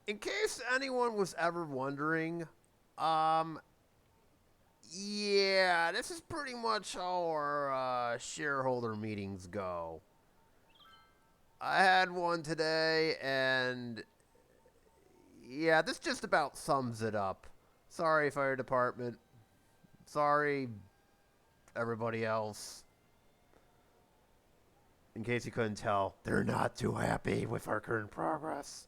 In case anyone was ever wondering, um, yeah, this is pretty much how our shareholder meetings go. I had one today, and yeah, this just about sums it up. Sorry, fire department. Sorry, everybody else. In case you couldn't tell, they're not too happy with our current progress.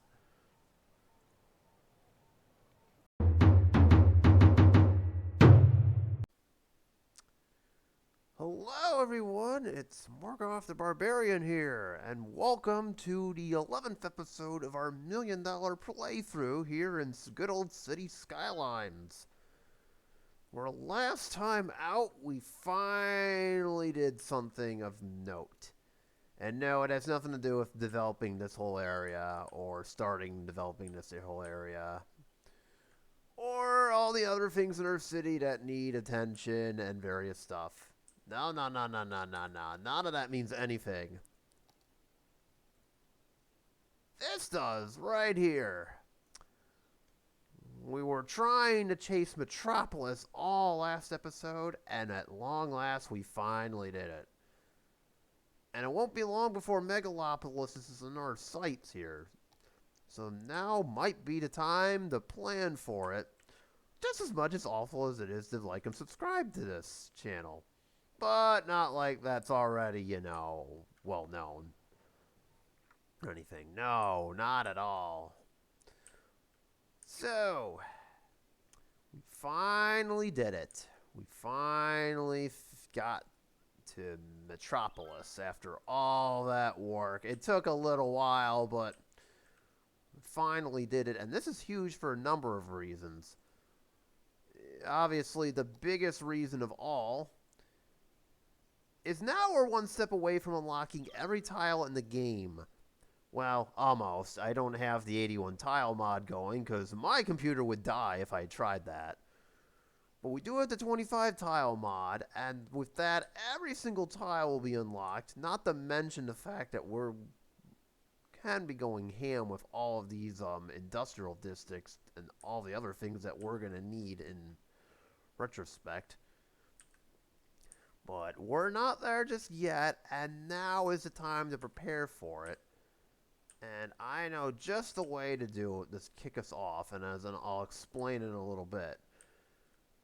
Hello, everyone. It's Morgoth the Barbarian here, and welcome to the 11th episode of our $1,000,000 playthrough here in good old city Skylines. Where last time out, we finally did something of note. And no, it has nothing to do with developing this whole area or starting developing this whole area or all the other things in our city that need attention and various stuff. No, no, no, no, no, no, no. None of that means anything. This does, right here. We were trying to chase Metropolis all last episode, and at long last, we finally did it. And it won't be long before Megalopolis is in our sights here. So now might be the time to plan for it. Just as much as awful as it is to like and subscribe to this channel. But not like that's already, well known. Or anything. No, not at all. So, we finally did it. We finally got to Metropolis after all that work. It took a little while, but we finally did it. And this is huge for a number of reasons. Obviously, the biggest reason of all is now we're one step away from unlocking every tile in the game. Well, almost. I don't have the 81 tile mod going because my computer would die if I tried that. But we do have the 25 tile mod, and with that, every single tile will be unlocked, not to mention the fact that we can be going ham with all of these industrial districts and all the other things that we're going to need in retrospect. But we're not there just yet, and now is the time to prepare for it. And I know just the way to do it, just kick us off, and I'll explain it in a little bit.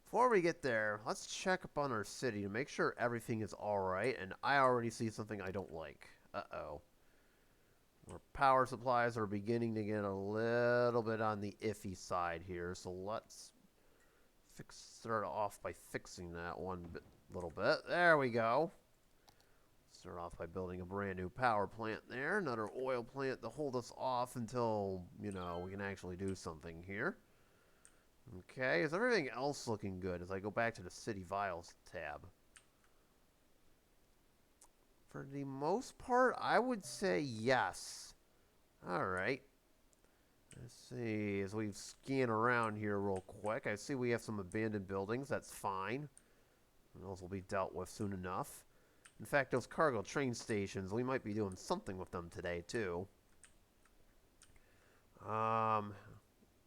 Before we get there, let's check up on our city to make sure everything is alright, and I already see something I don't like. Uh-oh. Our power supplies are beginning to get a little bit on the iffy side here, so let's start off by fixing that little bit. There we go. Start off by building a brand new power plant there. Another oil plant to hold us off until, we can actually do something here. Okay, is everything else looking good as I go back to the City Vials tab? For the most part, I would say yes. Alright. Let's see, as we scan around here real quick, I see we have some abandoned buildings. That's fine. Those will be dealt with soon enough. In fact, those cargo train stations, we might be doing something with them today, too. That's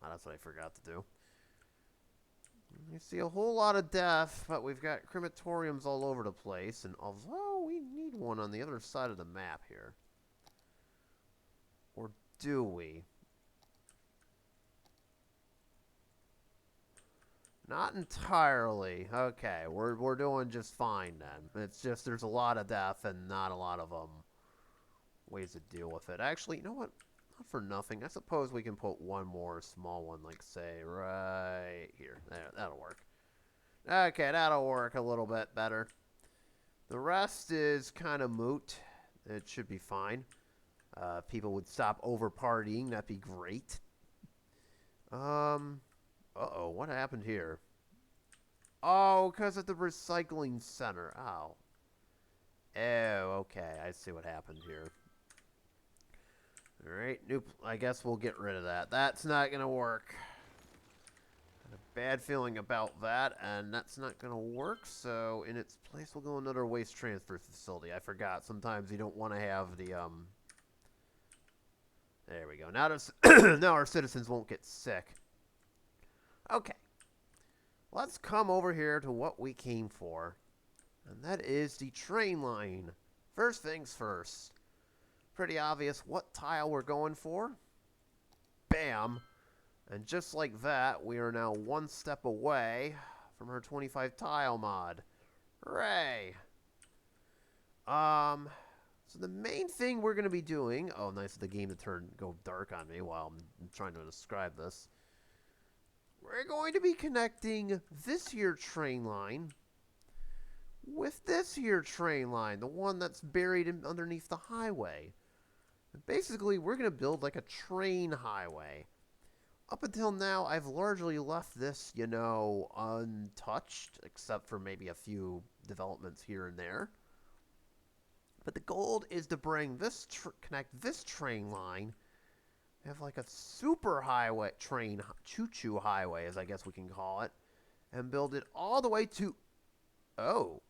what I forgot to do. You see a whole lot of death, but we've got crematoriums all over the place, and although we need one on the other side of the map here. Or do we? Not entirely. Okay, we're doing just fine then. It's just there's a lot of death and not a lot of ways to deal with it. Actually, you know what? Not for nothing. I suppose we can put one more small one, like say right here. There, that'll work. Okay, that'll work a little bit better. The rest is kind of moot. It should be fine. People would stop over partying. That'd be great. Uh-oh, what happened here? Oh, because of the recycling center. Oh. Oh, okay. I see what happened here. Alright, I guess we'll get rid of that. That's not going to work. I had a bad feeling about that, and that's not going to work, so in its place we'll go another waste transfer facility. I forgot. Sometimes you don't want to have the, There we go. Now, now our citizens won't get sick. Okay. Let's come over here to what we came for. And that is the train line. First things first. Pretty obvious what tile we're going for. Bam. And just like that, we are now one step away from her 25 tile mod. Hooray! So the main thing we're going to be doing... Oh, nice of the game to go dark on me while I'm trying to describe this. We're going to be connecting this here train line with this here train line, the one that's buried underneath the highway. And basically, we're going to build like a train highway. Up until now, I've largely left this, you know, untouched, except for maybe a few developments here and there. But the goal is to bring this, connect this train line, have like a super highway, Choo-Choo highway, as I guess we can call it, and build it all the way to, oh,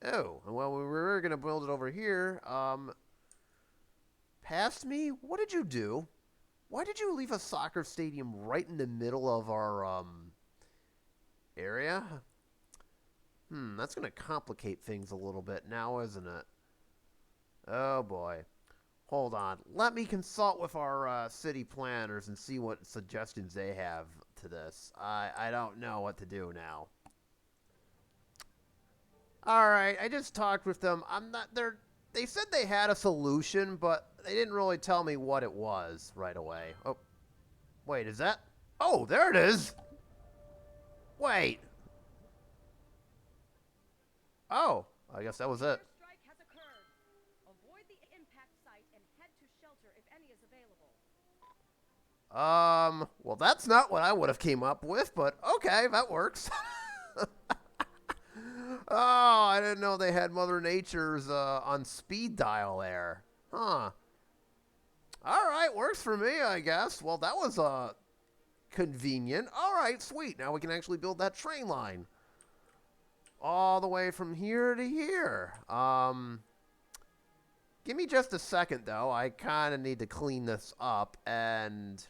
and well, we were going to build it over here, past me? What did you do? Why did you leave a soccer stadium right in the middle of our, area? That's going to complicate things a little bit now, isn't it? Oh, boy. Hold on. Let me consult with our city planners and see what suggestions they have to this. I don't know what to do now. Alright, I just talked with them. They said they had a solution, but they didn't really tell me what it was right away. Oh, wait, is that... Oh, there it is! Wait. Oh, I guess that was it. Strike has occurred. Avoid the impact site and head to shelter if any is available. Well, that's not what I would have came up with, but okay, that works. Oh, I didn't know they had Mother Nature's on speed dial there. Huh. Alright, works for me, I guess. Well, that was convenient. Alright, sweet. Now we can actually build that train line. All the way from here to here. Give me just a second, though. I kind of need to clean this up and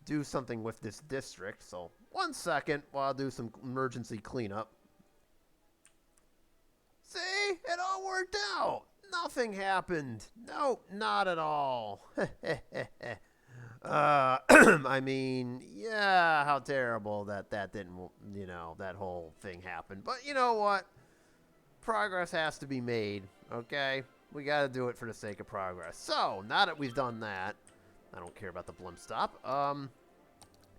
do something with this district. So, 1 second while I'll do some emergency cleanup. See? It all worked out. Nothing happened. Nope, not at all. I mean, yeah, how terrible that didn't, you know, that whole thing happened. But you know what? Progress has to be made, okay? We got to do it for the sake of progress. So, now that we've done that, I don't care about the blimp stop.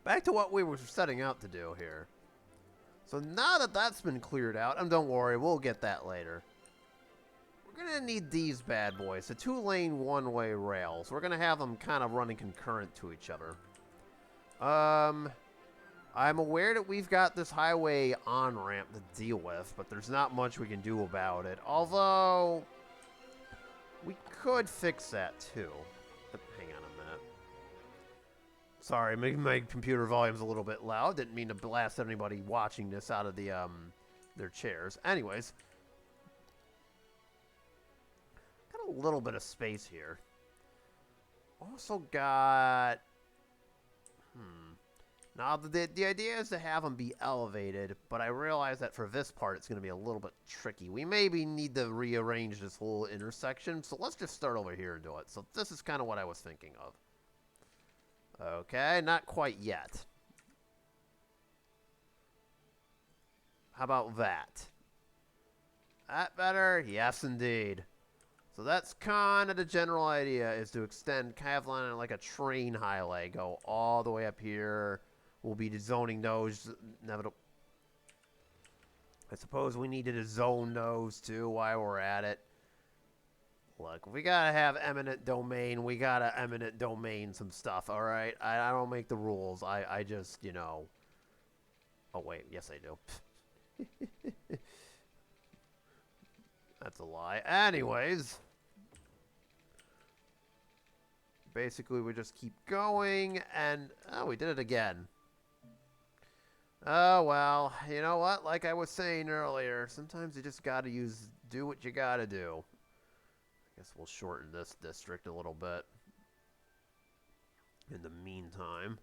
Back to what we were setting out to do here. So now that that's been cleared out, and don't worry, we'll get that later. We're going to need these bad boys, the 2-lane one-way rails. We're going to have them kind of running concurrent to each other. I'm aware that we've got this highway on-ramp to deal with, but there's not much we can do about it. Although, we could fix that too. Hang on a minute. Sorry, my computer volume's a little bit loud. Didn't mean to blast anybody watching this out of the their chairs. Anyways, got a little bit of space here. Also got... Now, the idea is to have them be elevated, but I realize that for this part, it's going to be a little bit tricky. We maybe need to rearrange this whole intersection, so let's just start over here and do it. So this is kind of what I was thinking of. Okay, not quite yet. How about that? That better? Yes, indeed. So that's kind of the general idea, is to extend Kavlan like a train highway. Go all the way up here. We'll be zoning those. I suppose we needed to zone those too while we're at it. Look, we gotta have eminent domain. We gotta eminent domain some stuff, alright? I don't make the rules. I just, you know... Oh, wait. Yes, I do. That's a lie. Anyways. Basically, we just keep going, and... Oh, we did it again. Oh, well. You know what? Like I was saying earlier, sometimes you just gotta do what you gotta do. Guess we'll shorten this district a little bit. in the meantime.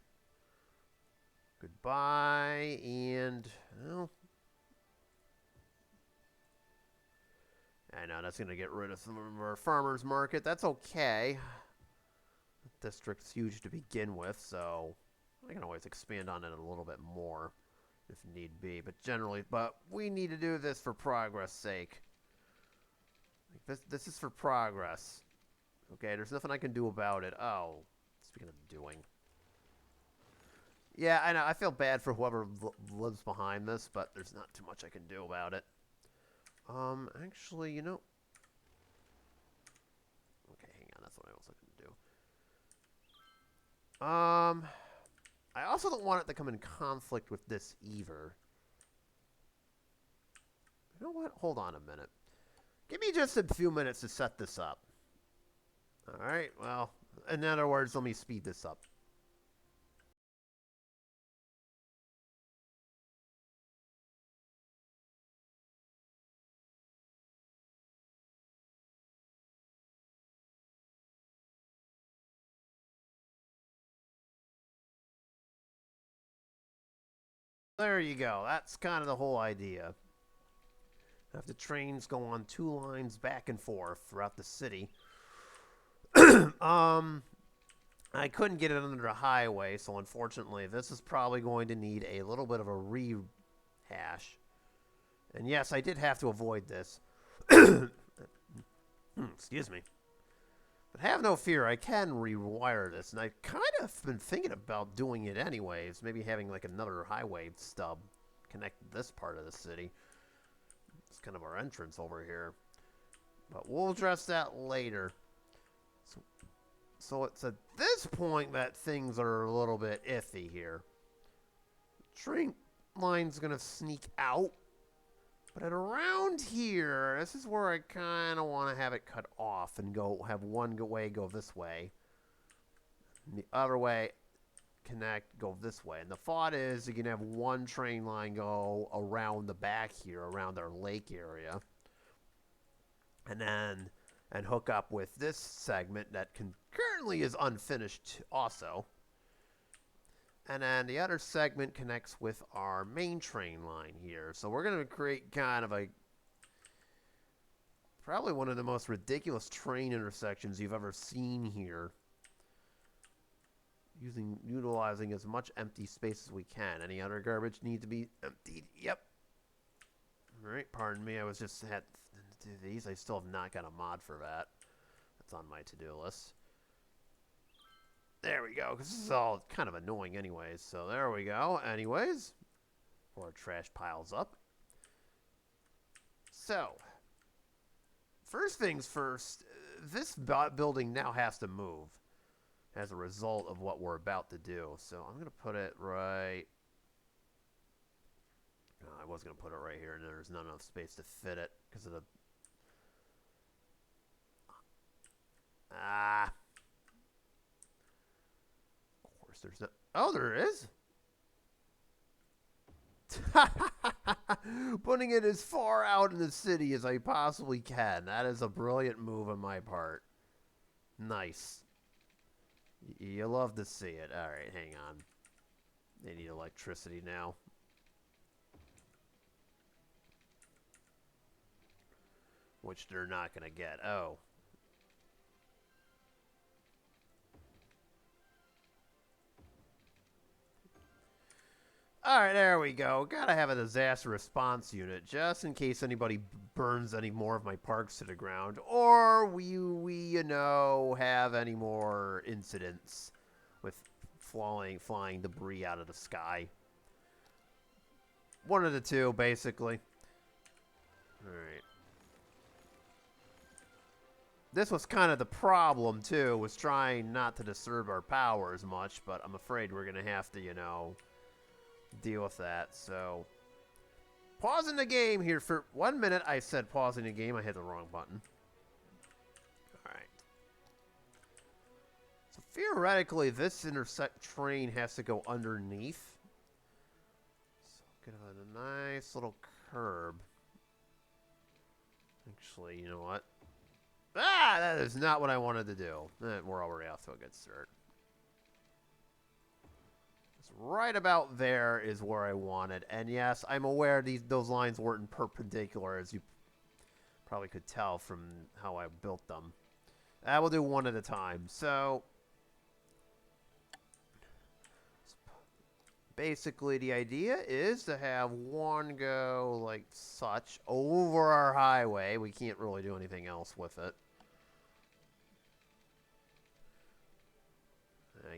Goodbye, and, well, I know that's going to get rid of some of our farmers market. That's okay. The district's huge to begin with, so I can always expand on it a little bit more if need be. But we need to do this for progress' sake. This is for progress. Okay, there's nothing I can do about it. Oh, speaking of doing. Yeah, I know. I feel bad for whoever lives behind this, but there's not too much I can do about it. Actually, you know. Okay, hang on. That's what I was looking to do. I also don't want it to come in conflict with this either. You know what? Hold on a minute. Give me just a few minutes to set this up. Alright, well, in other words, let me speed this up. There you go. That's kind of the whole idea. Have the trains go on 2 lines back and forth throughout the city. I couldn't get it under the highway, so unfortunately, this is probably going to need a little bit of a rehash. And yes, I did have to avoid this. Excuse me. But have no fear, I can rewire this, and I kind of been thinking about doing it anyways. Maybe having like another highway stub connect this part of the city. It's kind of our entrance over here. But we'll address that later. So it's at this point that things are a little bit iffy here. Train line's going to sneak out. But at around here, this is where I kind of want to have it cut off and have one way go this way. And the other way connect, go this way. And the thought is you can have one train line go around the back here, around our lake area. And hook up with this segment that currently is unfinished also. And then the other segment connects with our main train line here. So we're going to create kind of probably one of the most ridiculous train intersections you've ever seen here. Utilizing as much empty space as we can. Any other garbage need to be emptied? Yep. Alright, pardon me. I was just had to do these. I still have not got a mod for that. That's on my to-do list. There we go, because this is all kind of annoying anyways. So there we go. Anyways, before our trash piles up. So, first things first, this building now has to move as a result of what we're about to do. So I'm going to put it right... I was going to put it right here, and there's not enough space to fit it because of the... Of course there's no... Oh, there is? Putting it as far out in the city as I possibly can. That is a brilliant move on my part. Nice. You love to see it. Alright, hang on. They need electricity now. Which they're not going to get. Oh. Alright, there we go. Gotta have a disaster response unit, just in case anybody burns any more of my parks to the ground. Or we you know, have any more incidents with flying debris out of the sky. One of the two, basically. Alright. This was kind of the problem, too, was trying not to disturb our power as much, but I'm afraid we're going to have to, you know... deal with that. So pausing the game here for 1 minute. I said pausing the game. I hit the wrong button. Alright. So theoretically this train has to go underneath. So get a nice little curb. Actually, you know what? That is not what I wanted to do. We're already off to a good start. Right about there is where I wanted. And yes, I'm aware those lines weren't perpendicular, as you probably could tell from how I built them. I will do one at a time. So, basically, the idea is to have one go like such over our highway. We can't really do anything else with it.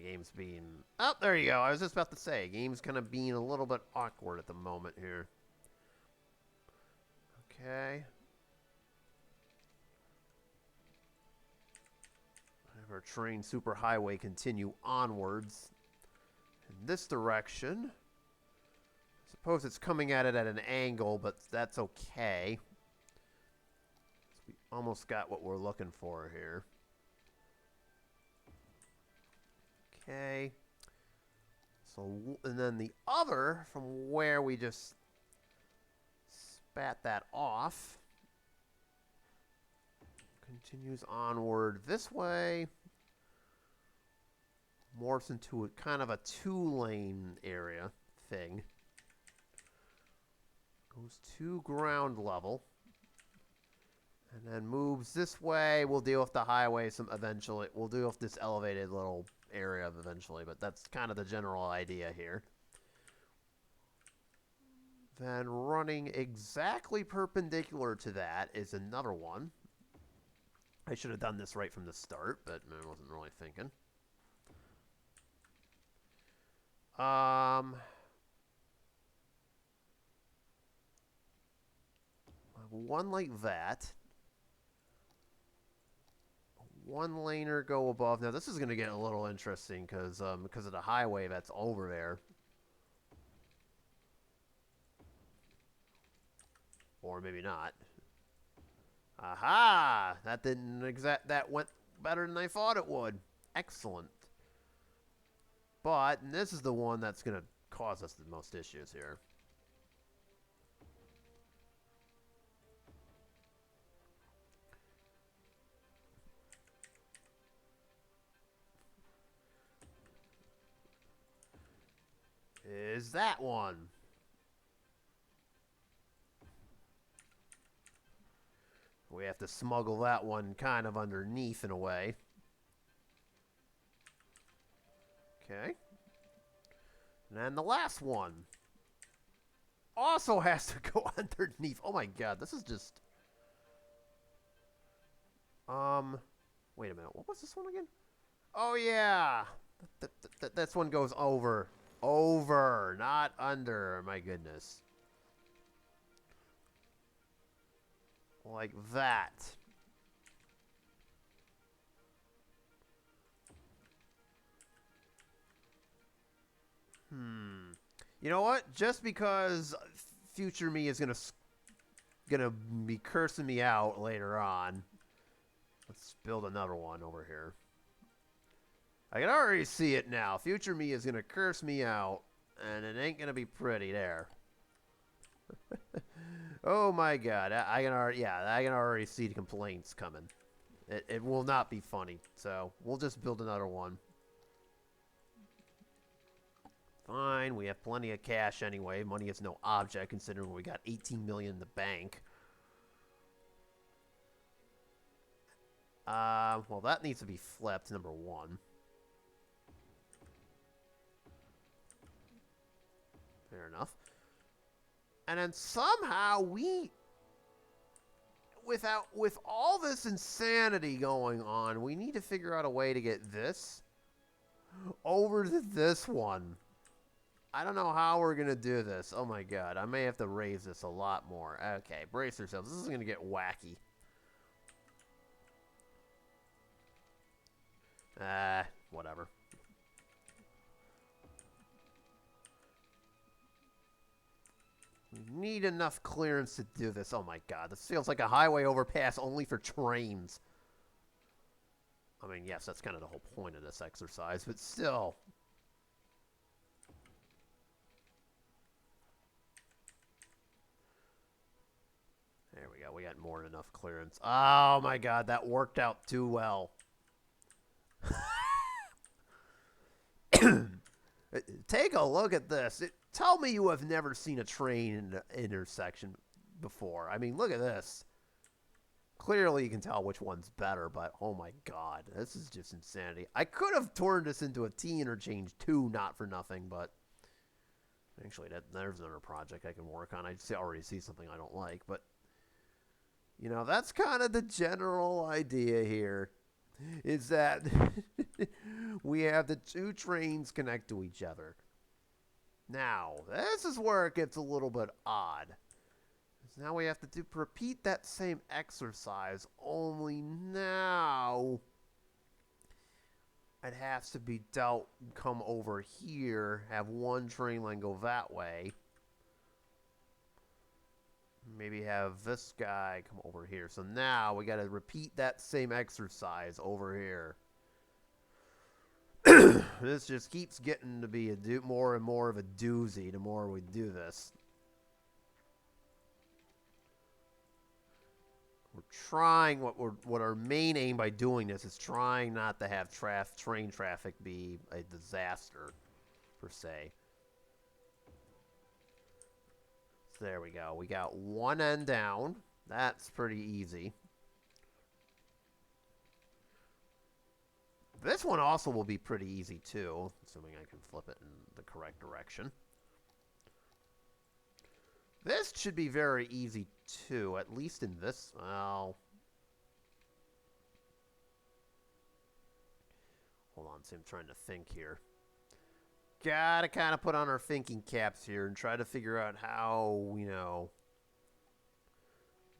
Game's being... Oh, there you go. I was just about to say, game's kind of being a little bit awkward at the moment here. Okay. Have our train superhighway continue onwards in this direction. Suppose it's coming at it at an angle, but that's okay. We almost got what we're looking for here. Okay. So, and then the other, from where we just spat that off, continues onward this way. Morphs into a kind of a two-lane area thing. Goes to ground level. And then moves this way. We'll deal with the highway eventually. We'll deal with this elevated little area eventually, but that's kind of the general idea here. Then running exactly perpendicular to that is another one. I should have done this right from the start, but I wasn't really thinking. One like that. One laner go above. Now this is going to get a little interesting because of the highway that's over there. Or maybe not. Aha! That went better than I thought it would. Excellent. But this is the one that's going to cause us the most issues here. Is that one. We have to smuggle that one kind of underneath in a way. Okay. And then the last one also has to go underneath. Oh my god, this is just... Wait a minute. What was this one again? Oh yeah! This one goes over. Over, not under. My goodness. Like that. You know what? Just because future me is gonna be cursing me out later on, let's build another one over here. I can already see it now. Future me is gonna curse me out, and it ain't gonna be pretty there. Oh my god! I can already see the complaints coming. It will not be funny. So we'll just build another one. Fine, we have plenty of cash anyway. Money is no object considering we got 18 million in the bank. Well, that needs to be flipped, number one. Fair enough. And then somehow with all this insanity going on, we need to figure out a way to get this over to this one. I don't know how we're going to do this. Oh my god, I may have to raise this a lot more. Okay, brace yourselves. This is going to get wacky. Whatever. We need enough clearance to do this. Oh my god, this feels like a highway overpass only for trains. I mean, yes, that's kind of the whole point of this exercise, but still. There we go. We got more than enough clearance. Oh my god, that worked out too well. Take a look at this. Tell me you have never seen a train intersection before. I mean, look at this. Clearly, you can tell which one's better, but oh my god, this is just insanity. I could have turned this into a T interchange too, not for nothing, but actually, there's another project I can work on. I already see something I don't like, but you know, that's kind of the general idea here. Is that we have the two trains connect to each other. Now, this is where it gets a little bit odd. Now we have to repeat that same exercise, only now it has to be come over here, have one train line go that way. Maybe have this guy come over here. So now we got to repeat that same exercise over here. This just keeps getting to be more and more of a doozy the more we do this. We're trying, what our main aim by doing this is trying not to have train traffic be a disaster, per se. So there we go. We got one end down. That's pretty easy. This one also will be pretty easy, too, assuming I can flip it in the correct direction. This should be very easy, too, at least in this... Well... Hold on, see, I'm trying to think here. Gotta kind of put on our thinking caps here and try to figure out how, you know...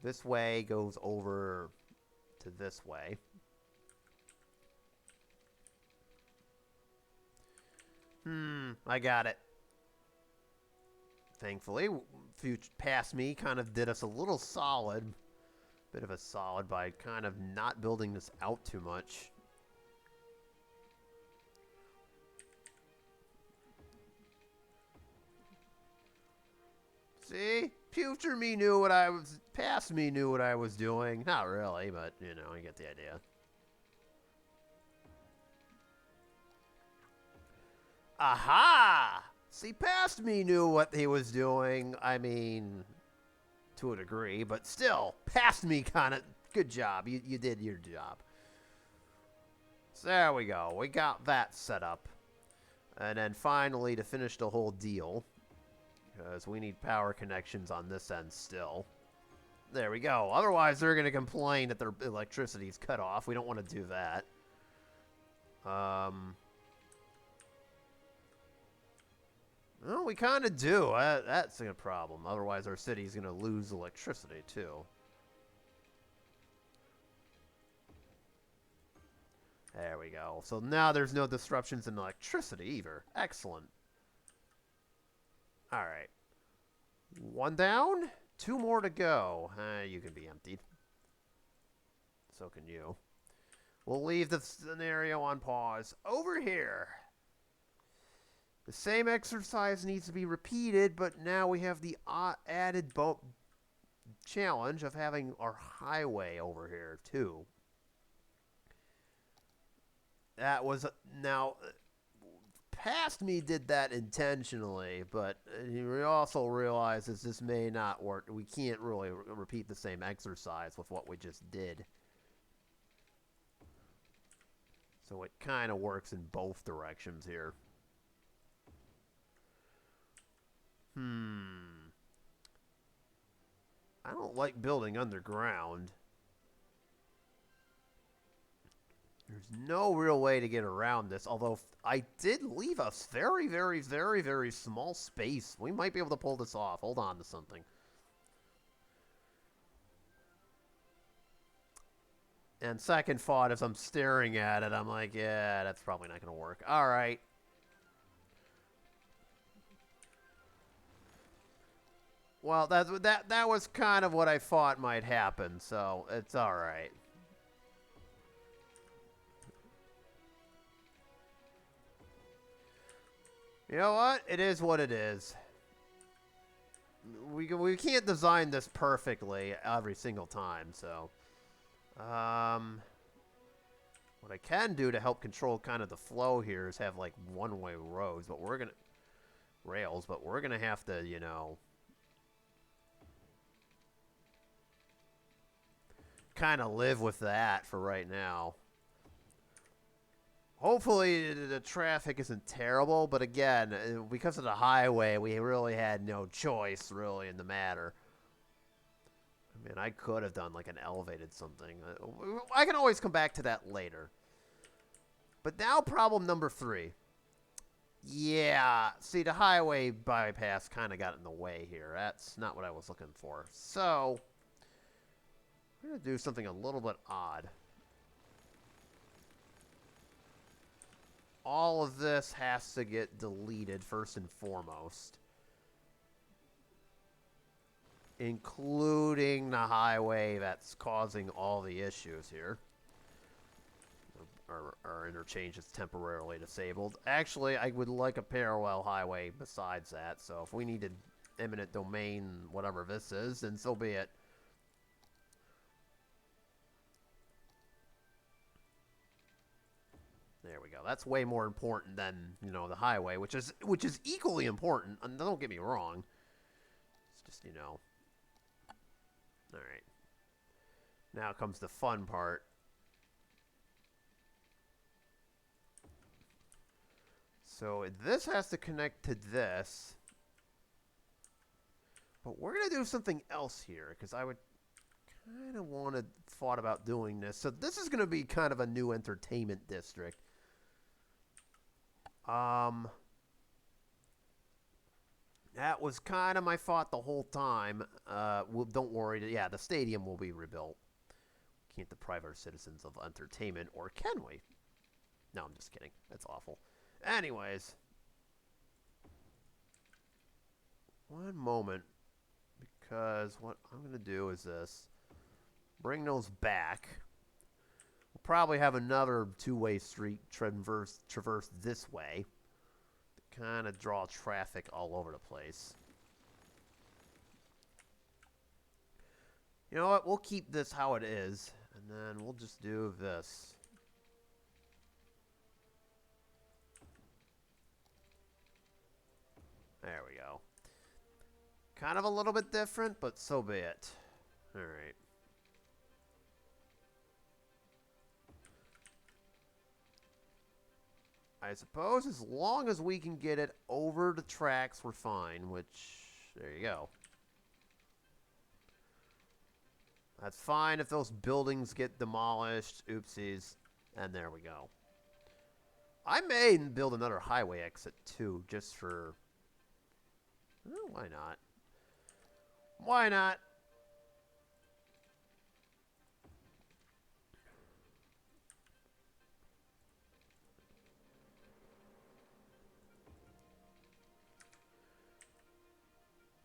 This way goes over to this way. I got it. Thankfully, past me kind of did us a little solid. Bit of a solid by kind of not building this out too much. See? Future me knew what I was... Past me knew what I was doing. Not really, but, you know, you get the idea. Aha! See, past me knew what he was doing. I mean, to a degree, but still, past me kind of... Good job. You did your job. So there we go. We got that set up. And then finally, to finish the whole deal, because we need power connections on this end still. There we go. Otherwise, they're going to complain that their electricity's cut off. We don't want to do that. Well, we kind of do. That's a problem. Otherwise, our city's going to lose electricity, too. There we go. So now there's no disruptions in electricity either. Excellent. Alright. One down. Two more to go. You can be emptied. So can you. We'll leave the scenario on pause. Over here. The same exercise needs to be repeated, but now we have the added challenge of having our highway over here, too. That was... Now, past me did that intentionally, but he also realizes this may not work. We can't really repeat the same exercise with what we just did. So it kind of works in both directions here. I don't like building underground. There's no real way to get around this, although I did leave us very, very, very, very small space. We might be able to pull this off. Hold on to something. And second thought, as I'm staring at it, I'm like, yeah, that's probably not going to work. All right. Well, that was kind of what I thought might happen, so it's all right. You know what? It is what it is. We can't design this perfectly every single time, so... What I can do to help control kind of the flow here is have like one-way roads, but we're gonna rails, but we're gonna have to, you know, kind of live with that for right now. Hopefully the traffic isn't terrible, but again, because of the highway, we really had no choice really in the matter. I mean, I could have done like an elevated something. I can always come back to that later. But now problem number 3. Yeah, see, the highway bypass kind of got in the way here. That's not what I was looking for. So, we're going to do something a little bit odd. All of this has to get deleted first and foremost. Including the highway that's causing all the issues here. Our interchange is temporarily disabled. Actually, I would like a parallel highway besides that, so if we needed eminent domain, whatever this is, then so be it. There we go. That's way more important than, you know, the highway, which is equally important. And don't get me wrong. It's just, you know. All right. Now comes the fun part. So this has to connect to this. But we're going to do something else here, because I would kind of thought about doing this. So this is going to be kind of a new entertainment district. That was kind of my thought the whole time. Don't worry. Yeah, the stadium will be rebuilt. Can't deprive our citizens of entertainment, or can we? No, I'm just kidding. That's awful. Anyways. One moment. Because what I'm going to do is this. Bring those back. We'll probably have another two-way street traverse this way. To kind of draw traffic all over the place. You know what? We'll keep this how it is. And then we'll just do this. There we go. Kind of a little bit different, but so be it. Alright. I suppose as long as we can get it over the tracks, we're fine, which, there you go. That's fine if those buildings get demolished. Oopsies. And there we go. I may build another highway exit, too, just for... Well, why not? Why not?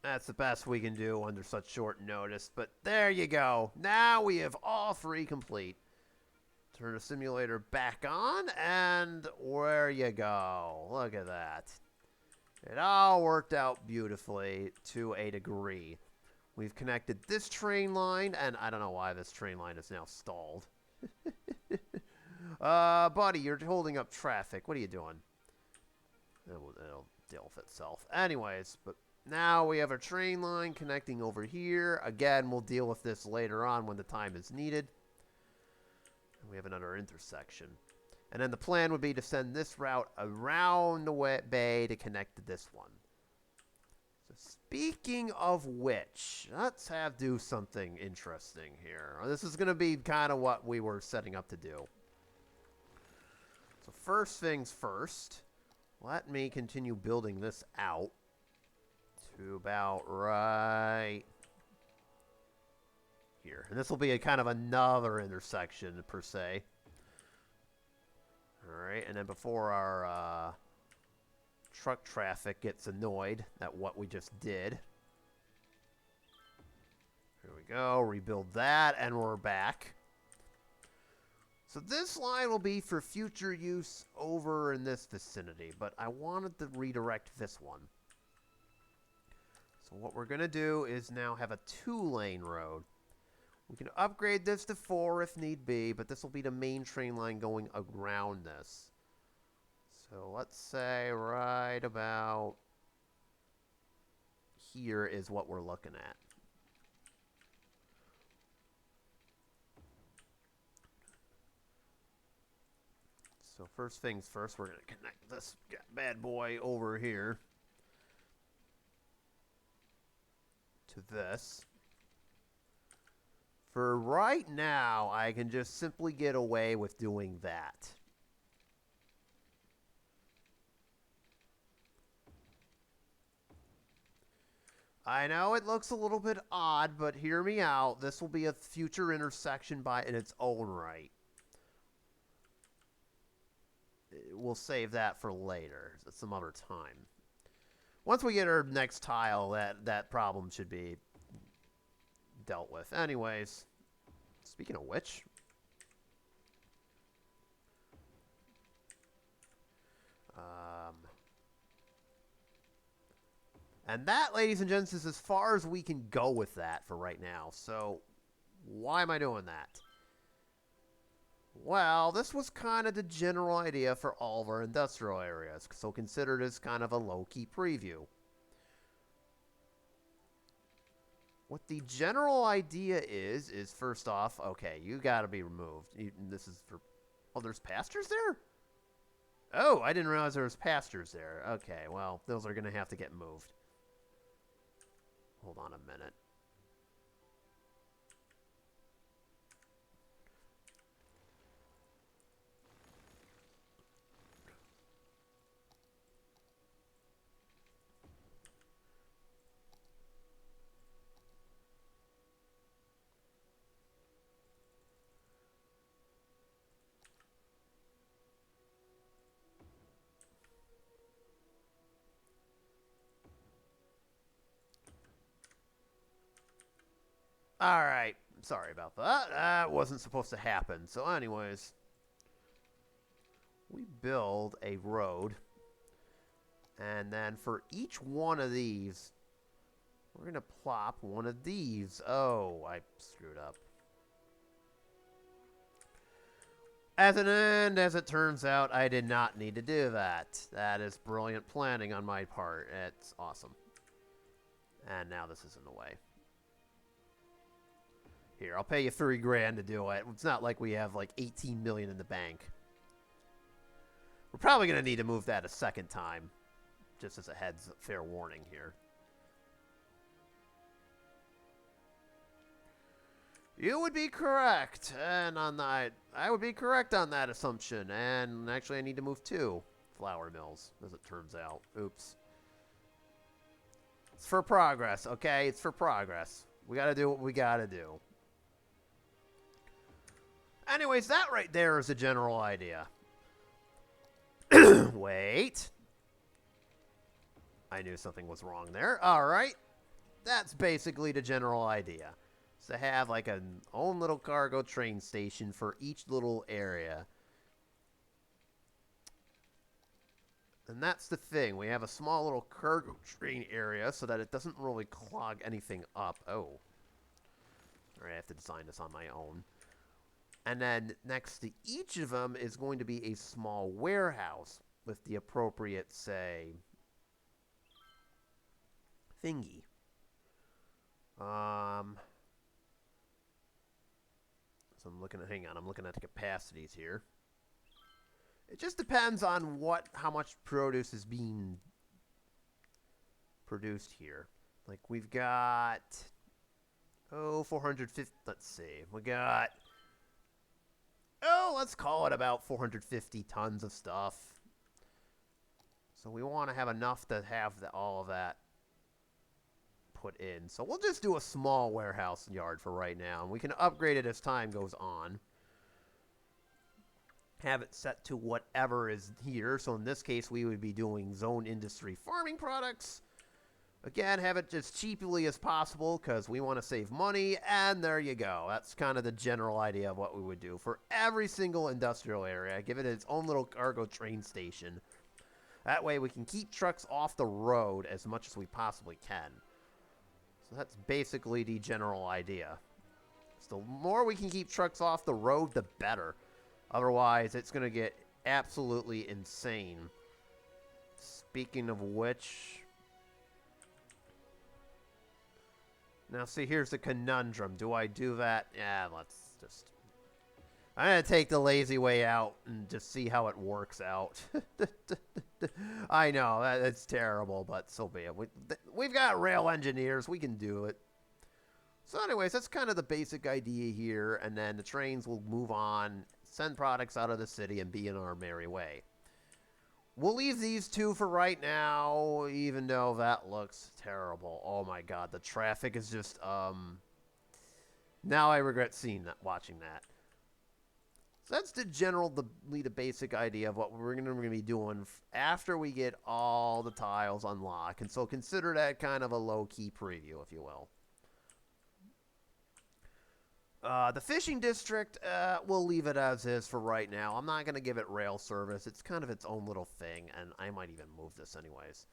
That's the best we can do under such short notice, but there you go. Now we have all 3 complete. Turn the simulator back on, and where you go. Look at that. It all worked out beautifully to a degree. We've connected this train line, and I don't know why this train line is now stalled. Buddy, you're holding up traffic. What are you doing? It'll deal with itself. Anyways, but now we have a train line connecting over here. Again, we'll deal with this later on when the time is needed. And we have another intersection. And then the plan would be to send this route around the bay to connect to this one. So speaking of which, let's do something interesting here. This is going to be kind of what we were setting up to do. So first things first, let me continue building this out to about right here. And this will be a kind of another intersection per se. Alright, and then before our truck traffic gets annoyed at what we just did. Here we go, rebuild that, and we're back. So this line will be for future use over in this vicinity, but I wanted to redirect this one. So what we're going to do is now have a 2-lane road. We can upgrade this to 4 if need be, but this will be the main train line going around this. So let's say right about here is what we're looking at. So first things first, we're going to connect this bad boy over here to this. For right now, I can just simply get away with doing that. I know it looks a little bit odd, but hear me out. This will be a future intersection in its own right. We'll save that for later, at some other time. Once we get our next tile, that problem should be dealt with. Anyways, speaking of which, and that, ladies and gents, is as far as we can go with that for right now. So, why am I doing that? Well, this was kind of the general idea for all of our industrial areas, so consider this kind of a low-key preview. What the general idea is first off, okay, you gotta be removed. This is for... Oh, there's pastures there? Oh, I didn't realize there was pastures there. Okay, well, those are gonna have to get moved. Hold on a minute. Alright, sorry about that. That wasn't supposed to happen. So anyways, we build a road. And then for each one of these, we're going to plop one of these. Oh, I screwed up. As it turns out, I did not need to do that. That is brilliant planning on my part. It's awesome. And now this is in the way. Here, I'll pay you $3 grand to do it. It's not like we have like 18 million in the bank. We're probably going to need to move that a second time. Just as a fair warning here. You would be correct. And on that, I would be correct on that assumption. And actually, I need to move 2 flour mills, as it turns out. Oops. It's for progress, okay? It's for progress. We got to do what we got to do. Anyways, that right there is a general idea. Wait. I knew something was wrong there. Alright. That's basically the general idea. It's to have like an own little cargo train station for each little area. And that's the thing. We have a small little cargo train area so that it doesn't really clog anything up. Oh. Alright, I have to design this on my own. And then next to each of them is going to be a small warehouse with the appropriate, say, thingy. So I'm looking at, hang on, I'm looking at the capacities here. It just depends on how much produce is being produced here. Like we've got, 450, let's see, we got, let's call it about 450 tons of stuff. So we want to have enough to have all of that put in. So we'll just do a small warehouse yard for right now. And we can upgrade it as time goes on. Have it set to whatever is here. So in this case, we would be doing zone industry farming products. Again, have it as cheaply as possible because we want to save money. And there you go. That's kind of the general idea of what we would do for every single industrial area. Give it its own little cargo train station. That way we can keep trucks off the road as much as we possibly can. So that's basically the general idea. The more we can keep trucks off the road, the better. Otherwise, it's going to get absolutely insane. Speaking of which... Now, see, here's the conundrum. Do I do that? Yeah, let's just... I'm going to take the lazy way out and just see how it works out. I know, that's terrible, but so be it. We've got rail engineers. We can do it. So anyways, that's kind of the basic idea here, and then the trains will move on, send products out of the city, and be in our merry way. We'll leave these two for right now, even though that looks terrible. Oh my god, the traffic is just, now I regret watching that. So that's the basic idea of what we're going to be doing after we get all the tiles unlocked. And so consider that kind of a low-key preview, if you will. The fishing district, we'll leave it as is for right now. I'm not going to give it rail service. It's kind of its own little thing, and I might even move this anyways.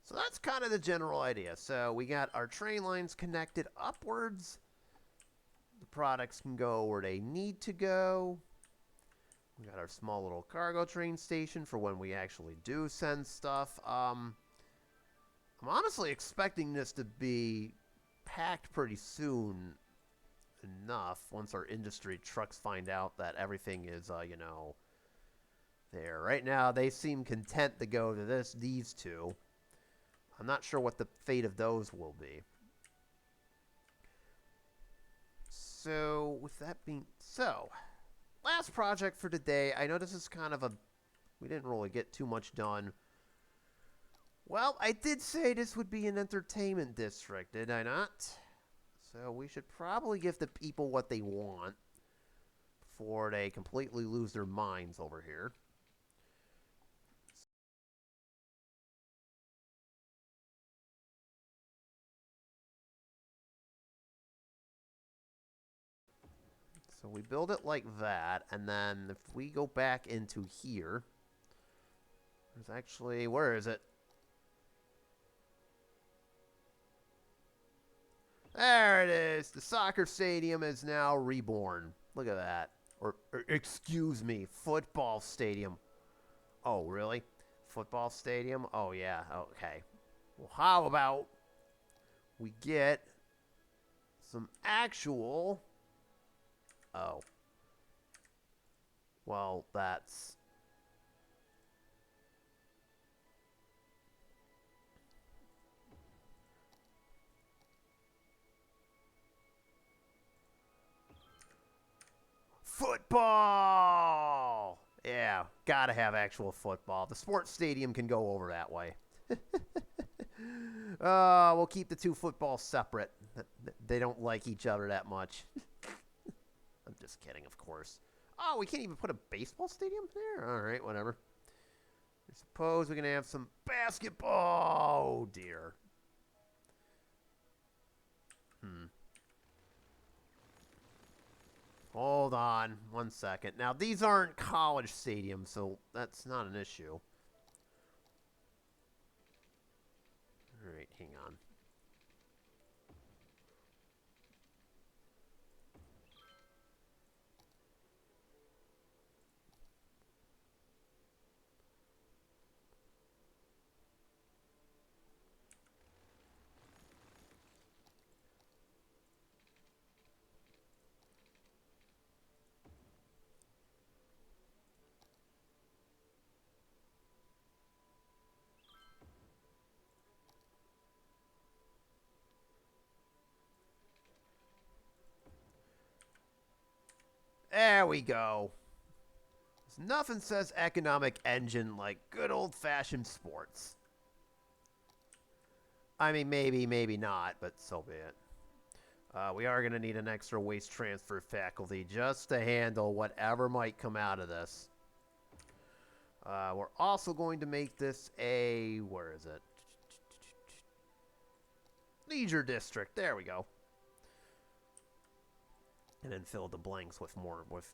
So that's kind of the general idea. So we got our train lines connected upwards. The products can go where they need to go. We got our small little cargo train station for when we actually do send stuff. I'm honestly expecting this to be packed pretty soon enough once our industry trucks find out that everything is, you know, there. Right now, they seem content to go to these two. I'm not sure what the fate of those will be. So, with that being... So, last project for today. I know this is kind of a... We didn't really get too much done. Well, I did say this would be an entertainment district, did I not? So, we should probably give the people what they want before they completely lose their minds over here. So we build it like that, and then if we go back into here, there's actually, where is it? There it is. The soccer stadium is now reborn. Look at that. Or excuse me, football stadium. Oh, really? Football stadium? Oh, yeah. Okay. Well, how about we get some actual... Oh. Well, that's... Football! Yeah, gotta have actual football. The sports stadium can go over that way. We'll keep the two footballs separate. They don't like each other that much. I'm just kidding, of course. Oh, we can't even put a baseball stadium there? Alright, whatever. I suppose we're going to have some basketball. Oh, dear. Hold on 1 second. Now, these aren't college stadiums, so that's not an issue. Alright, hang on. There we go. Nothing says economic engine like good old-fashioned sports. I mean, maybe not, but so be it. We are going to need an extra waste transfer faculty just to handle whatever might come out of this. We're also going to make this a... Where is it? Leisure district. There we go. And then fill the blanks with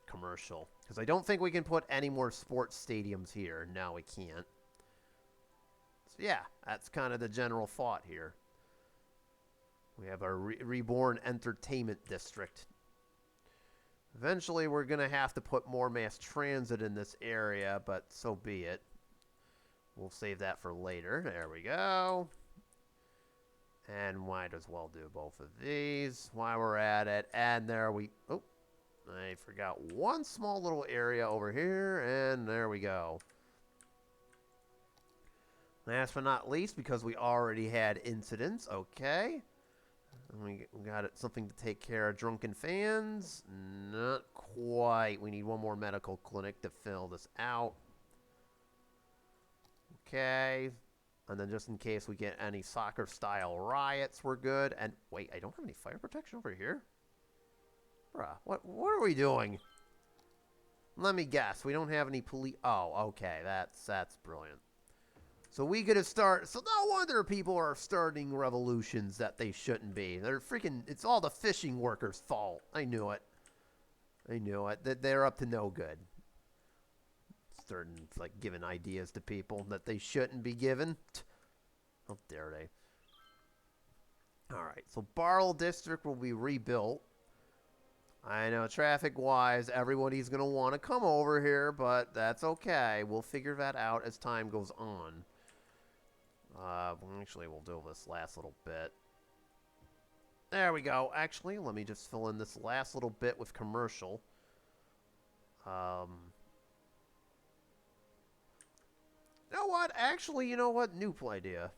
commercial. Because I don't think we can put any more sports stadiums here. No, we can't. So yeah, that's kind of the general thought here. We have our reborn entertainment district. Eventually, we're going to have to put more mass transit in this area, but so be it. We'll save that for later. There we go. And might as well do both of these while we're at it. And there we... Oh, I forgot one small little area over here, and there we go. Last but not least, because we already had incidents, okay. And we got it, something to take care of drunken fans. Not quite. We need one more medical clinic to fill this out. Okay. And then just in case we get any soccer-style riots, we're good. And wait, I don't have any fire protection over here? Bruh, what are we doing? Let me guess. We don't have any police... Oh, okay. That's brilliant. So we could have started... So no wonder people are starting revolutions that they shouldn't be. They're freaking... It's all the fishing workers' fault. I knew it. I knew it. That they're up to no good. Starting, like, giving ideas to people that they shouldn't be given. How dare they? Alright, so Barrel District will be rebuilt. I know, traffic-wise, everybody's going to want to come over here, but that's okay. We'll figure that out as time goes on. Actually, we'll do this last little bit. There we go. Actually, let me just fill in this last little bit with commercial. You know what? Actually, you know what? New idea.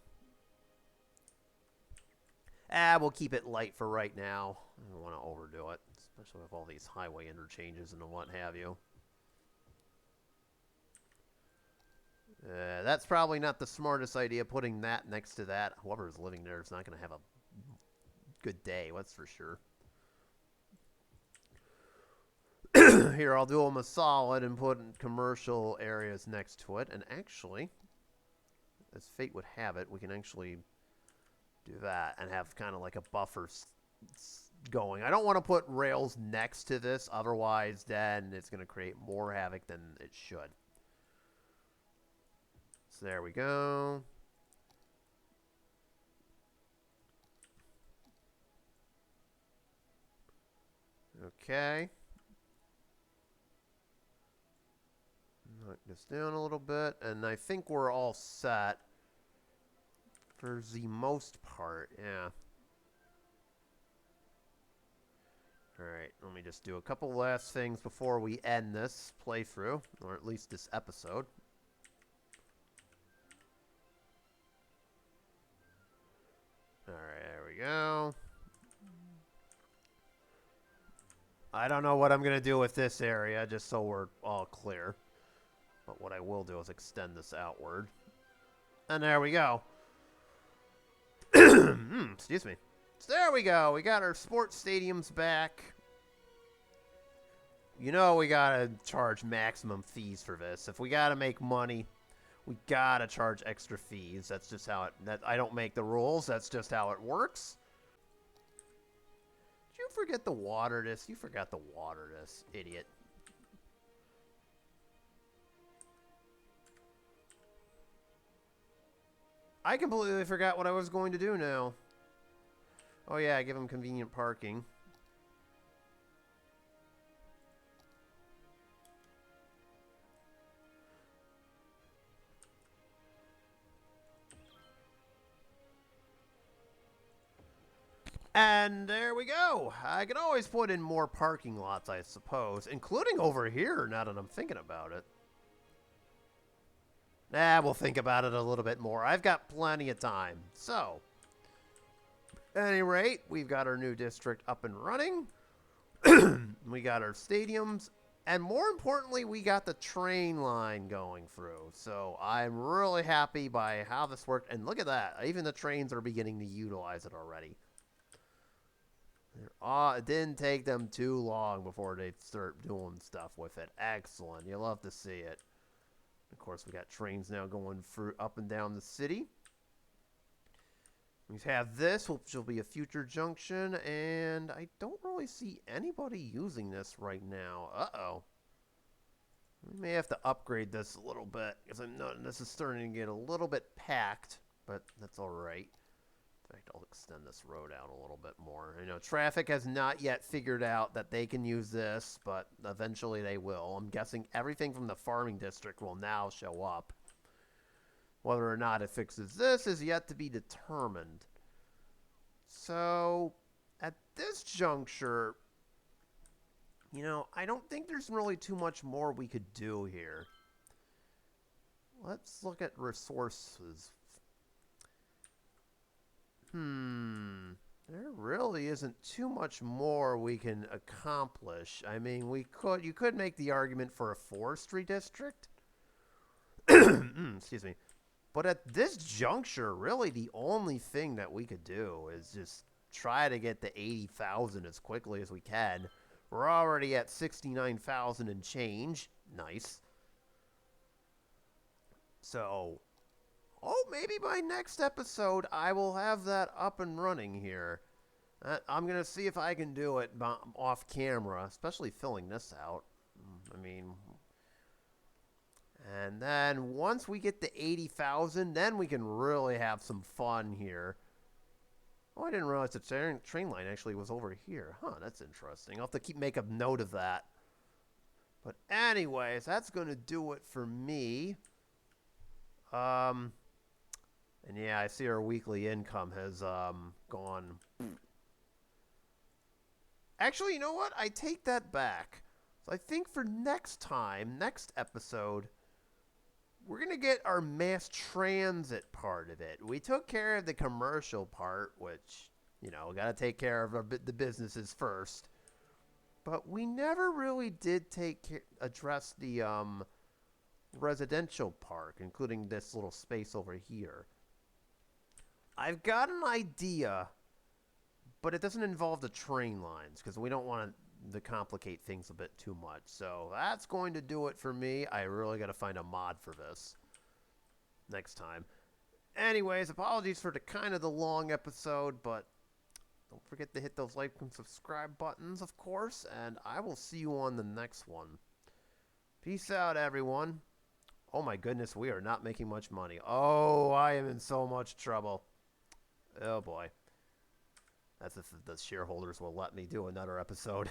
We'll keep it light for right now. I don't want to overdo it, especially with all these highway interchanges and what have you. That's probably not the smartest idea, putting that next to that. Whoever's living there is not going to have a good day, that's for sure. Here, I'll do them a solid and put commercial areas next to it. And actually, as fate would have it, we can actually do that and have kind of like a buffer going. I don't want to put rails next to this, otherwise then it's going to create more havoc than it should. So there we go. Okay. Knock this down a little bit, and I think we're all set for the most part, yeah. Alright, let me just do a couple last things before we end this playthrough, or at least this episode. Alright, there we go. I don't know what I'm going to do with this area, just so we're all clear. But what I will do is extend this outward. And there we go. Excuse me. So there we go. We got our sports stadiums back. You know we gotta charge maximum fees for this. If we gotta make money, we gotta charge extra fees. That's just how it... I don't make the rules. That's just how it works. Did you forget to water this? You forgot to water this, idiot. I completely forgot what I was going to do now. Oh yeah, give him convenient parking. And there we go. I can always put in more parking lots, I suppose, including over here, now that I'm thinking about it. We'll think about it a little bit more. I've got plenty of time. So, at any rate, we've got our new district up and running. We got our stadiums. And more importantly, we got the train line going through. So, I'm really happy by how this worked. And look at that. Even the trains are beginning to utilize it already. It didn't take them too long before they start doing stuff with it. Excellent. You love to see it. Of course, we got trains now going through up and down the city. We have this, which will be a future junction, and I don't really see anybody using this right now. Uh-oh. We may have to upgrade this a little bit, because I'm noticing this is starting to get a little bit packed, but that's all right. In fact, I'll extend this road out a little bit more. You know, traffic has not yet figured out that they can use this, but eventually they will. I'm guessing everything from the farming district will now show up. Whether or not it fixes this is yet to be determined. So, at this juncture, you know, I don't think there's really too much more we could do here. Let's look at resources. There really isn't too much more we can accomplish. I mean, you could make the argument for a forestry district. Excuse me. But at this juncture, really the only thing that we could do is just try to get to 80,000 as quickly as we can. We're already at 69,000 and change. Nice. So, maybe by next episode I will have that up and running here. I'm going to see if I can do it off camera, especially filling this out. I mean, and then once we get to 80,000, then we can really have some fun here. Oh, I didn't realize the train line actually was over here. Huh, that's interesting. I'll have to make a note of that. But anyways, that's going to do it for me. And yeah, I see our weekly income has gone. Actually, you know what? I take that back. So I think for next episode, we're going to get our mass transit part of it. We took care of the commercial part, which, you know, got to take care of the businesses first. But we never really did address the residential park, including this little space over here. I've got an idea, but it doesn't involve the train lines, because we don't want to complicate things a bit too much. So that's going to do it for me. I really got to find a mod for this next time. Anyways, apologies for the long episode, but don't forget to hit those like and subscribe buttons, of course, and I will see you on the next one. Peace out, everyone. Oh my goodness, we are not making much money. Oh, I am in so much trouble. Oh boy. That's if the shareholders will let me do another episode.